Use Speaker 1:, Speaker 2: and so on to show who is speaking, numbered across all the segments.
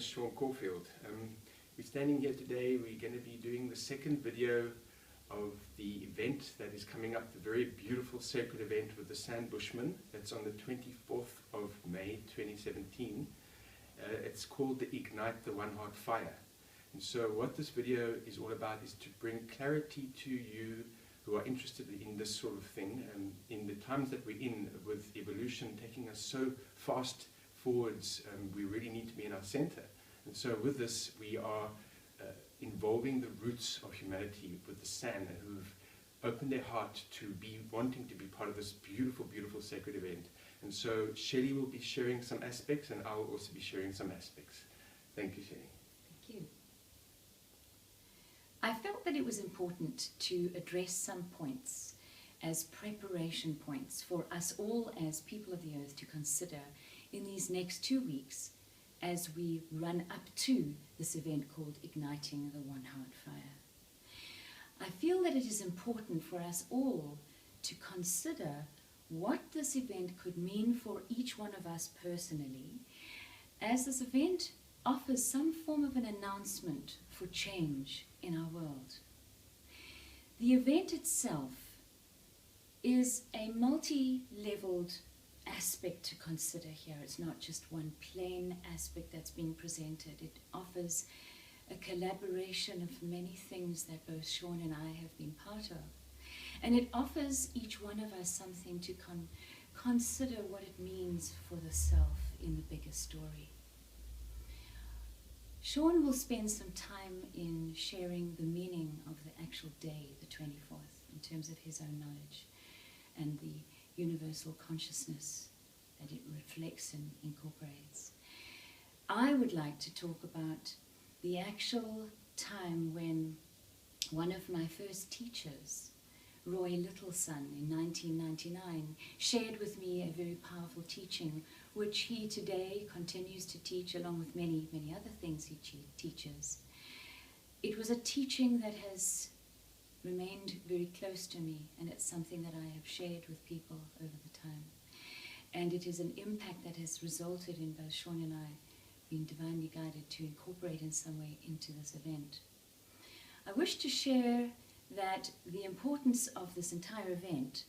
Speaker 1: is Sean Caulfield. We're standing here today. We're going to be doing the second video of the event that is coming up, the very beautiful sacred event with the Sand Bushmen. That's on the 24th of May 2017. It's called the Ignite the One Heart Fire. And so what this video is all about is to bring clarity to you who are interested in this sort of thing, and in the times that we're in with evolution taking us so fast forwards, we really need to be in our center. And so with this we are involving the roots of humanity with the San, who've opened their heart to be wanting to be part of this beautiful, beautiful sacred event. And so Shelley will be sharing some aspects, and I will also be sharing some aspects. Thank you, Shelley.
Speaker 2: Thank you. I felt that it was important to address some points as preparation points for us all as people of the earth to consider in these next 2 weeks as we run up to this event called Igniting the One Heart Fire. I feel that it is important for us all to consider what this event could mean for each one of us personally, as this event offers some form of an announcement for change in our world. The event itself is a multi-leveled aspect to consider here. It's not just one plain aspect that's being presented. It offers a collaboration of many things that both Sean and I have been part of. And it offers each one of us something to consider what it means for the self in the bigger story. Sean will spend some time in sharing the meaning of the actual day, the 24th, in terms of his own knowledge and the universal consciousness that it reflects and incorporates. I would like to talk about the actual time when one of my first teachers, Roy Littleson, in 1999, shared with me a very powerful teaching which he today continues to teach, along with many, many other things he teaches. It was a teaching that has remained very close to me, and it's something that I have shared with people over the time. And it is an impact that has resulted in both Sean and I being divinely guided to incorporate in some way into this event. I wish to share that the importance of this entire event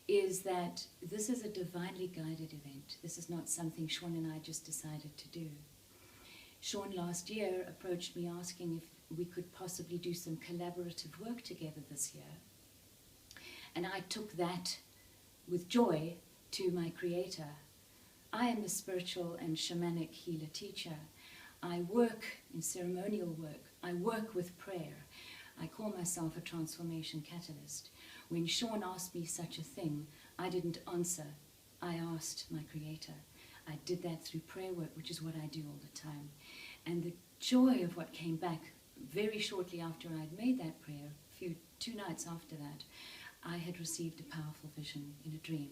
Speaker 2: is that this is a divinely guided event. This is not something Sean and I just decided to do. Sean last year approached me asking if we could possibly do some collaborative work together this year. And I took that with joy to my creator. I am a spiritual and shamanic healer teacher. I work in ceremonial work. I work with prayer. I call myself a transformation catalyst. When Sean asked me such a thing, I didn't answer. I asked my creator. I did that through prayer work, which is what I do all the time. And the joy of what came back very shortly after I'd made that prayer, 2 nights after that, I had received a powerful vision in a dream.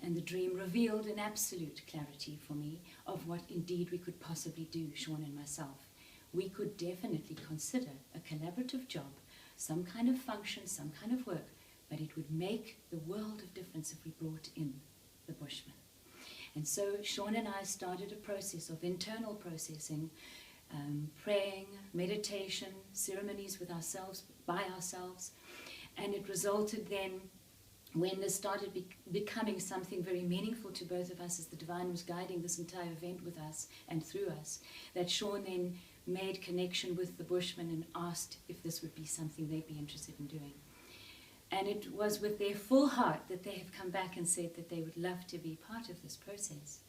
Speaker 2: And the dream revealed an absolute clarity for me of what indeed we could possibly do, Sean and myself. We could definitely consider a collaborative job, some kind of function, some kind of work, but it would make the world of difference if we brought in the Bushmen. And so Sean and I started a process of internal processing, praying, meditation, ceremonies with ourselves, by ourselves, and it resulted then, when this started becoming something very meaningful to both of us as the divine was guiding this entire event with us and through us, that Sean then made connection with the Bushmen and asked if this would be something they'd be interested in doing. And it was with their full heart that they have come back and said that they would love to be part of this process.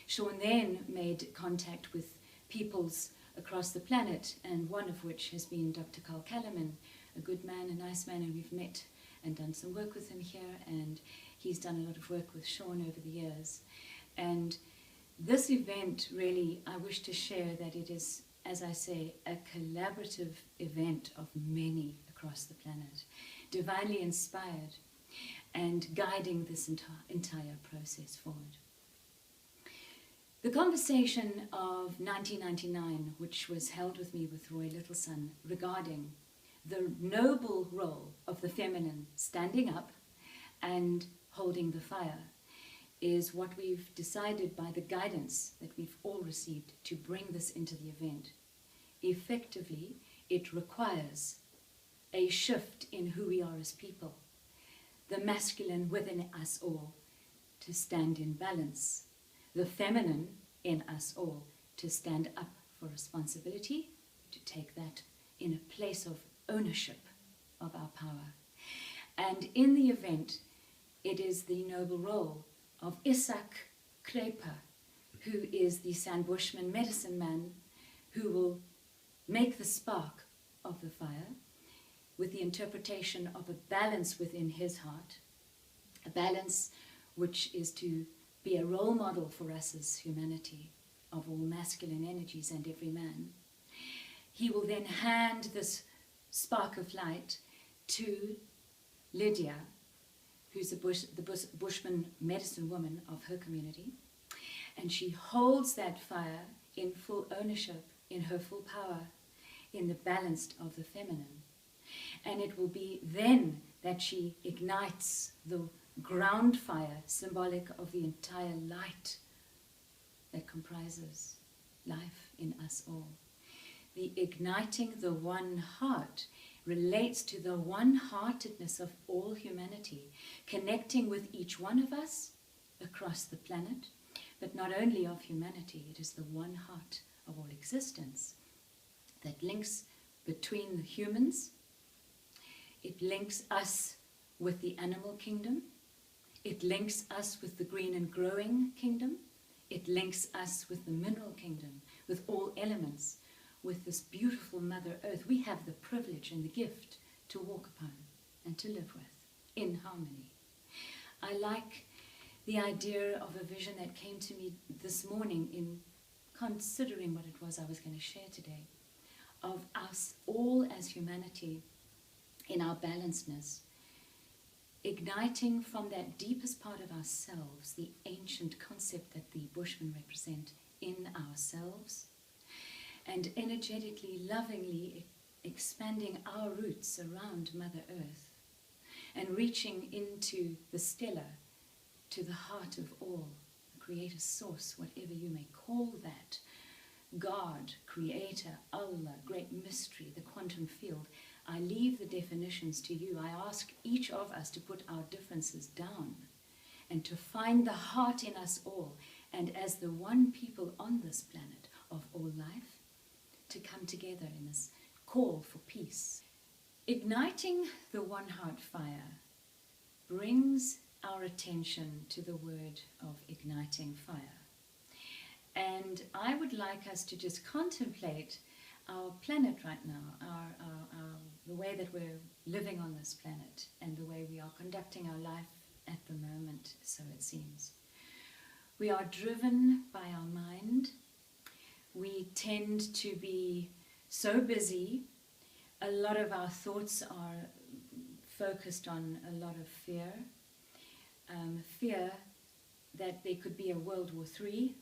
Speaker 2: Sean then made contact with peoples across the planet, and one of which has been Dr. Carl Kellerman, a good man, a nice man, and we've met and done some work with him here, and he's done a lot of work with Sean over the years. And this event, really, I wish to share that it is, as I say, a collaborative event of many across the planet, divinely inspired and guiding this entire process forward. The conversation of 1999, which was held with me with Roy Littleson, regarding the noble role of the feminine standing up and holding the fire, is what we've decided by the guidance that we've all received to bring this into the event. Effectively, it requires a shift in who we are as people, the masculine within us all to stand in balance, the feminine in us all to stand up for responsibility, to take that in a place of ownership of our power. And in the event, it is the noble role of Isaac Kleper, who is the Sandbushman medicine man, who will make the spark of the fire with the interpretation of a balance within his heart, a balance which is to be a role model for us as humanity of all masculine energies and every man. He will then hand this spark of light to Lydia, who's the Bushman medicine woman of her community, and she holds that fire in full ownership, in her full power, in the balance of the feminine. And it will be then that she ignites the ground fire, symbolic of the entire light that comprises life in us all. The igniting the one heart relates to the one-heartedness of all humanity, connecting with each one of us across the planet, but not only of humanity, it is the one heart of all existence that links between the humans. It links us with the animal kingdom. It links us with the green and growing kingdom. It links us with the mineral kingdom, with all elements, with this beautiful Mother Earth. We have the privilege and the gift to walk upon and to live with in harmony. I like the idea of a vision that came to me this morning in considering what it was I was going to share today, of us all as humanity in our balancedness, igniting from that deepest part of ourselves the ancient concept that the Bushmen represent in ourselves, and energetically, lovingly expanding our roots around Mother Earth and reaching into the stellar, to the heart of all, the creator source, whatever you may call that, God, creator, Allah, great mystery, the quantum field. I leave the definitions to you. I ask each of us to put our differences down and to find the heart in us all, and as the one people on this planet of all life, to come together in this call for peace. Igniting the one heart fire brings our attention to the word of igniting fire. And I would like us to just contemplate our planet right now, the way that we're living on this planet and the way we are conducting our life at the moment, so it seems. We are driven by our mind. We tend to be so busy. A lot of our thoughts are focused on a lot of fear. Fear that there could be a World War III,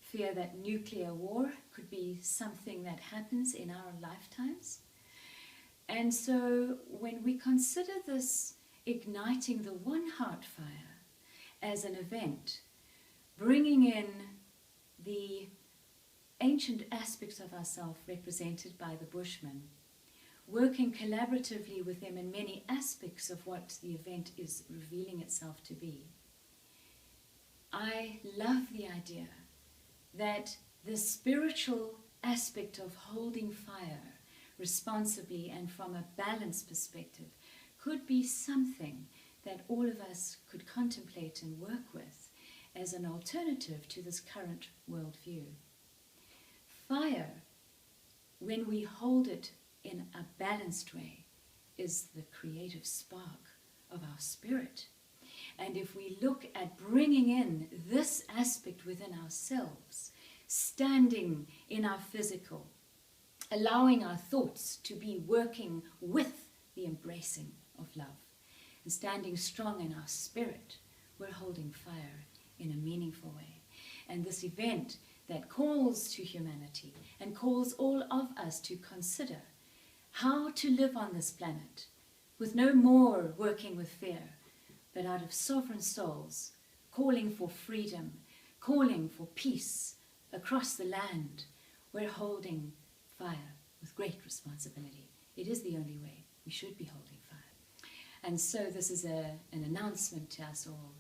Speaker 2: fear that nuclear war could be something that happens in our lifetimes. And so when we consider this igniting the one heart fire as an event, bringing in the ancient aspects of ourselves represented by the Bushmen, working collaboratively with them in many aspects of what the event is revealing itself to be, I love the idea that the spiritual aspect of holding fire responsibly and from a balanced perspective could be something that all of us could contemplate and work with as an alternative to this current worldview. Fire, when we hold it in a balanced way, is the creative spark of our spirit. And if we look at bringing in this aspect within ourselves, standing in our physical, allowing our thoughts to be working with the embracing of love, and standing strong in our spirit, we're holding fire in a meaningful way. And this event that calls to humanity and calls all of us to consider how to live on this planet with no more working with fear, but out of sovereign souls calling for freedom, calling for peace across the land. We're holding fire with great responsibility. It is the only way we should be holding fire. And so this is an announcement to us all,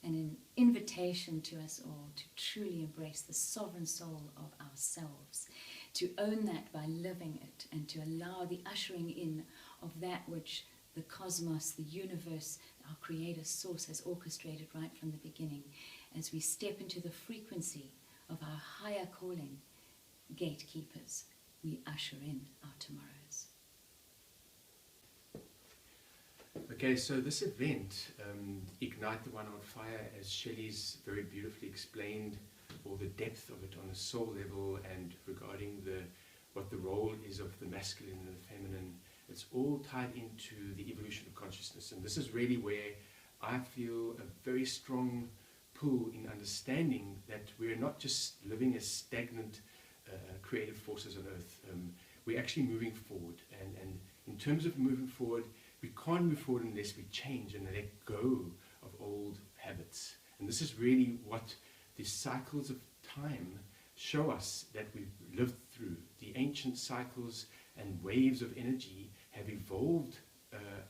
Speaker 2: and an invitation to us all to truly embrace the sovereign soul of ourselves, to own that by living it, and to allow the ushering in of that which the cosmos, the universe, our creator source has orchestrated right from the beginning. As we step into the frequency of our higher calling, gatekeepers, we usher in our tomorrows.
Speaker 1: Okay, so this event, Ignite the One on Fire, as Shelley's very beautifully explained, all the depth of it on a soul level, and regarding what the role is of the masculine and the feminine, it's all tied into the evolution of consciousness. And this is really where I feel a very strong pull in understanding that we're not just living as stagnant creative forces on earth. We're actually moving forward. And in terms of moving forward, we can't move forward unless we change and let go of old habits. And this is really what the cycles of time show us that we've lived through. The ancient cycles and waves of energy have evolved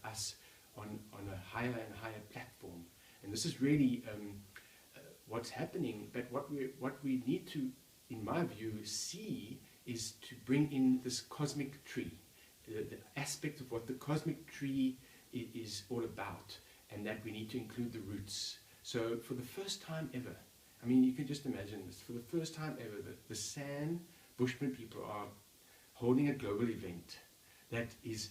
Speaker 1: us on a higher and higher platform. And this is really what's happening. But what we need to, in my view, see is to bring in this cosmic tree, the aspect of what the cosmic tree is all about, and that we need to include the roots. So for the first time ever, I mean, you can just imagine this, for the first time ever, the San Bushman people are holding a global event that is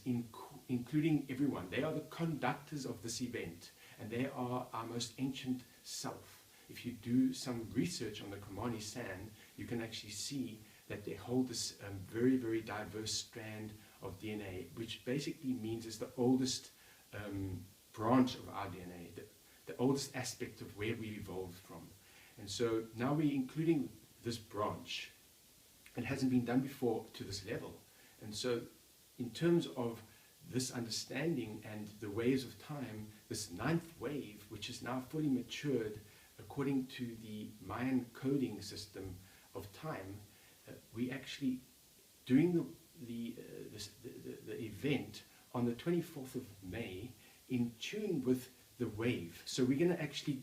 Speaker 1: including everyone. They are the conductors of this event, and they are our most ancient self. If you do some research on the Khomani San, you can actually see that they hold this very, very diverse strand of DNA, which basically means it's the oldest branch of our DNA, the oldest aspect of where we evolved from. And so now we're including this branch. It hasn't been done before to this level. And so in terms of this understanding and the waves of time, this ninth wave, which is now fully matured according to the Mayan coding system of time, we actually doing the event on the 24th of May in tune with the wave. So we're going to actually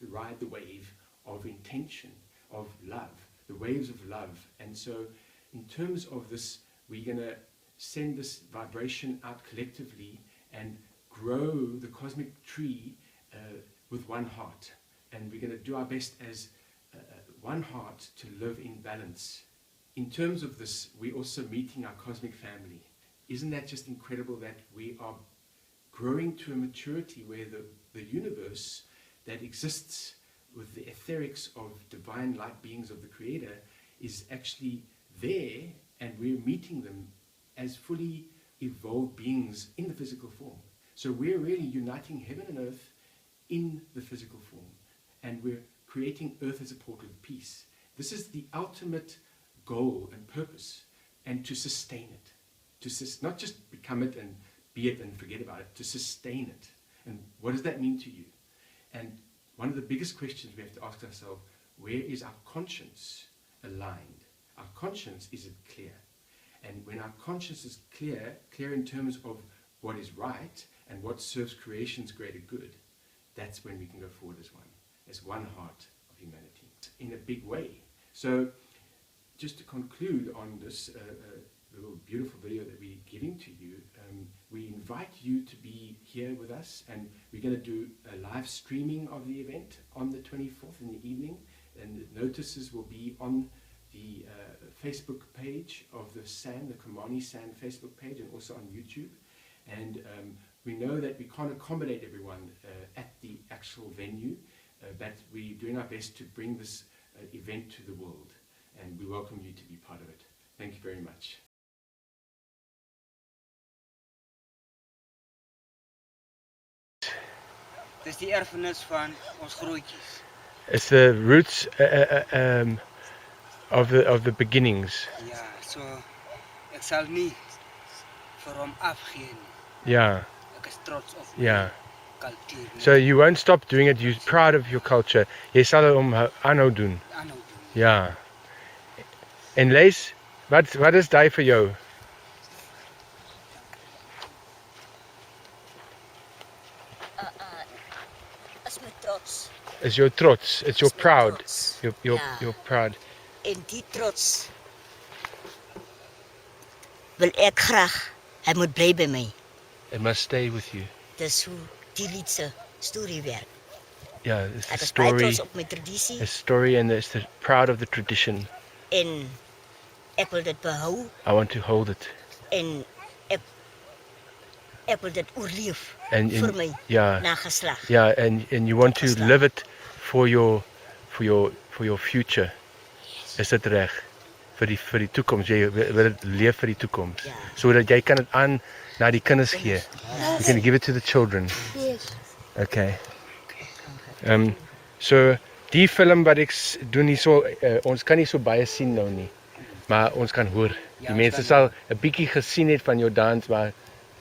Speaker 1: ride the wave of intention, of love, the waves of love. And so in terms of this, we're going to send this vibration out collectively and grow the cosmic tree with one heart. And we're going to do our best as one heart to live in balance. In terms of this, we're also meeting our cosmic family. Isn't that just incredible that we are growing to a maturity where the universe that exists with the etherics of divine light beings of the Creator is actually there, and we're meeting them as fully evolved beings in the physical form. So we're really uniting heaven and earth in the physical form, and we're creating earth as a portal of peace. This is the ultimate goal and purpose, and to sustain it. Not just become it and be it and forget about it, to sustain it. And what does that mean to you? And one of the biggest questions we have to ask ourselves, where is our conscience aligned? Our conscience, is it clear? And when our conscience is clear in terms of what is right and what serves creation's greater good, that's when we can go forward as one heart of humanity, in a big way. So just to conclude on this little beautiful video that we're giving to you, we invite you to be here with us, and we're going to do a live streaming of the event on the 24th in the evening, and the notices will be on the Facebook page of the Khomani San Facebook page, and also on YouTube. And we know that we can't accommodate everyone at the actual venue, but we're doing our best to bring this event to the world, and we welcome you to be part of it. Thank you very much.
Speaker 3: Dis die erfenis van ons grootjies.
Speaker 1: It's the roots of the beginnings.
Speaker 3: Ja, so ek sal nie vir hom afgee nie.
Speaker 1: Yeah,
Speaker 3: Ek is trots op hom.
Speaker 1: yeah.
Speaker 3: kultuur nie.
Speaker 1: So you won't stop doing it. You're proud of your culture. Jy sal dit aanhou doen.
Speaker 3: Aanhou doen.
Speaker 1: Ja. En lees, wat is daai vir jou?
Speaker 4: Is my trots.
Speaker 1: Is jou trots? It's your
Speaker 4: Is my
Speaker 1: proud.
Speaker 4: trots.
Speaker 1: You're
Speaker 4: Ja.
Speaker 1: proud.
Speaker 4: En die trots wil ek graag, hy moet bly by my.
Speaker 1: It must stay with you.
Speaker 4: Dis hoe die lied se storie werk.
Speaker 1: Yeah, it's
Speaker 4: Ek
Speaker 1: a
Speaker 4: is baie
Speaker 1: story.
Speaker 4: trots op my tradisie
Speaker 1: A story, and it's proud of the tradition.
Speaker 4: en ek wil dit behou
Speaker 1: I want to hold it.
Speaker 4: en ek wil dit oorleef
Speaker 1: And
Speaker 4: vir my
Speaker 1: yeah,
Speaker 4: nageslag.
Speaker 1: yeah, and you want to
Speaker 4: Geslag.
Speaker 1: live it for your future. Is dit reg? Vir die toekoms. Jy wil dit leef vir die toekoms.
Speaker 4: Ja.
Speaker 1: Sodat jy kan dit aan na die kinders gee. You can give it to the children.
Speaker 4: Yes.
Speaker 1: Okay. So die film wat ek doen hierso, ons kan nie so baie sien nou nie. Maar ons kan hoor. Die
Speaker 3: Ja,
Speaker 1: mense
Speaker 3: ons
Speaker 1: sal 'n bietjie gesien het van jou dans, maar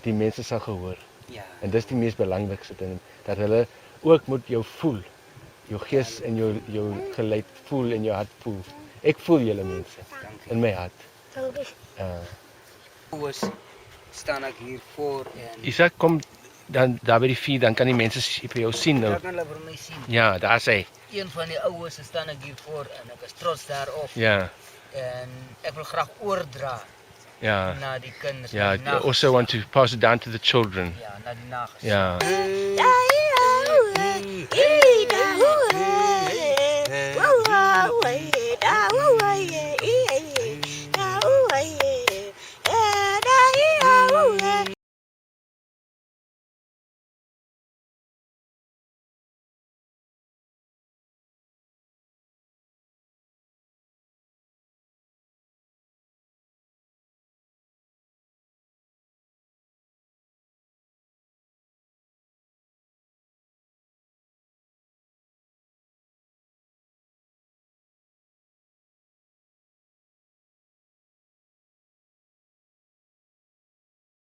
Speaker 1: die mense sal gehoor.
Speaker 3: Ja.
Speaker 1: En dis die mees belangrikste ding, dat hulle ook moet jou voel. Jou gees en jou geluid voel en jou hart voel. Ek voel julle mense
Speaker 3: Dankie.
Speaker 1: in my hart.
Speaker 3: Ouers staan ek hier voor en
Speaker 1: Isak, kom dan daar by die vuur, dan kan die mense vir jou sien nou.
Speaker 3: daar kan hulle vir my sien.
Speaker 1: Ja, daar sê.
Speaker 3: Een van die ouers staan ek hier voor en ek is trots daarop
Speaker 1: Ja.
Speaker 3: en ek wil graag oordra
Speaker 1: Ja.
Speaker 3: na die kinders.
Speaker 1: Ja,
Speaker 3: na die
Speaker 1: also want to pass it down to the children.
Speaker 3: Ja, na die nageslag.
Speaker 1: Ja.
Speaker 4: Daai